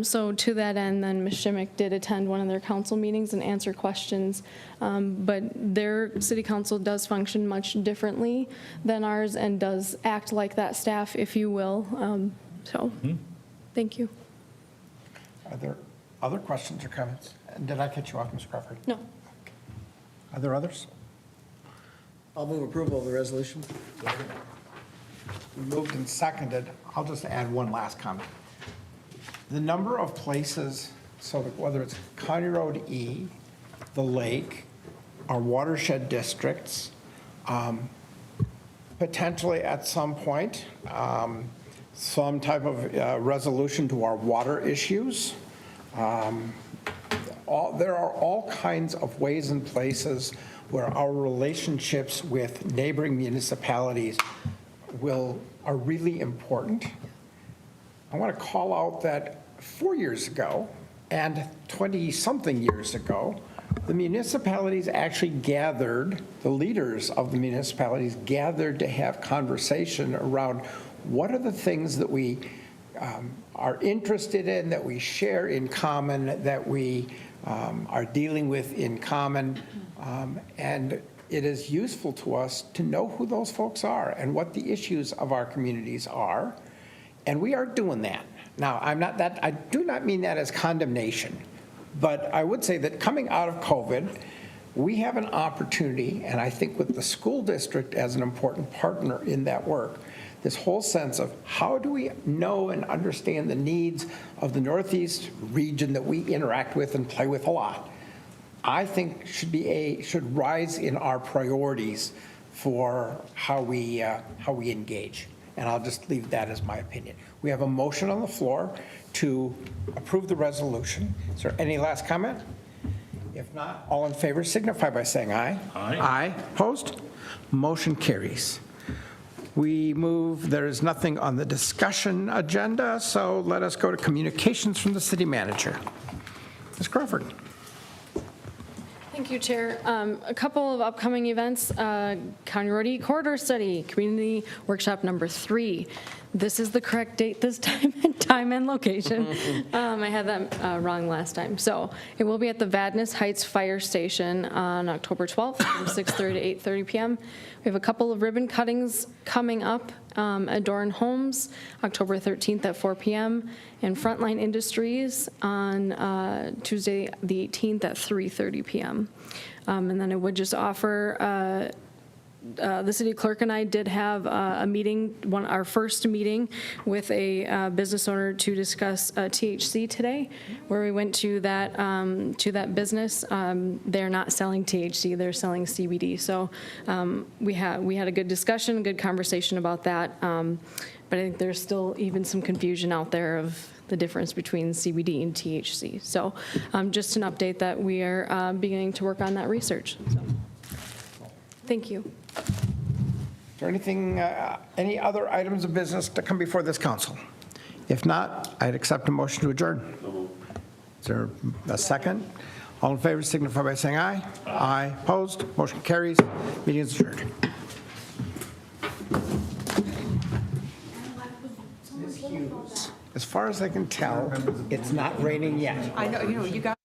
So to that end, then Ms. Shimmick did attend one of their council meetings and answer questions. But their city council does function much differently than ours and does act like that staff, if you will. Thank you. Are there other questions or comments? Did I cut you off, Ms. Crawford? No. Are there others? I'll move approval of the resolution. Moved and seconded. I'll just add one last comment. The number of places, so that whether it's County Road E, the lake, our watershed districts, potentially at some point, some type of resolution to our water issues. There are all kinds of ways and places where our relationships with neighboring municipalities are really important. I want to call out that 4 years ago and 20-something years ago, the municipalities actually gathered, the leaders of the municipalities gathered to have conversation around what are the things that we are interested in, that we share in common, that we are dealing with in common. And it is useful to us to know who those folks are and what the issues of our communities are. And we are doing that. Now, I do not mean that as condemnation, but I would say that coming out of COVID, we have an opportunity, and I think with the school district as an important partner in that work, this whole sense of how do we know and understand the needs of the Northeast region that we interact with and play with a lot, I think should rise in our priorities for how we engage. And I'll just leave that as my opinion. We have a motion on the floor to approve the resolution. Is there any last comment? If not, all in favor signify by saying aye. Aye. Aye. Opposed? Motion carries. We move, there is nothing on the discussion agenda, so let us go to communications from the city manager. Ms. Crawford. Thank you, Chair. A couple of upcoming events, County Road E Corridor Study, Community Workshop number 3. This is the correct date this time and location. I had that wrong last time. So it will be at the Vadnais Heights Fire Station on October 12th from 6:30 to 8:30 p.m. We have a couple of ribbon cuttings coming up at Doran Homes, October 13th at 4 p.m., and Frontline Industries on Tuesday, the 18th at 3:30 p.m. And then I would just offer, the city clerk and I did have a meeting, our first meeting with a business owner to discuss THC today, where we went to that business. They're not selling THC, they're selling CBD. So we had a good discussion, good conversation about that. But I think there's still even some confusion out there of the difference between CBD and THC. So just an update that we are beginning to work on that research. So, thank you. Is there anything, any other items of business to come before this council? If not, I'd accept a motion to adjourn. Is there a second? All in favor signify by saying aye. Aye. Opposed? Motion carries. Meeting is adjourned. Ms. Hughes, as far as I can tell, it's not raining yet. I know, you got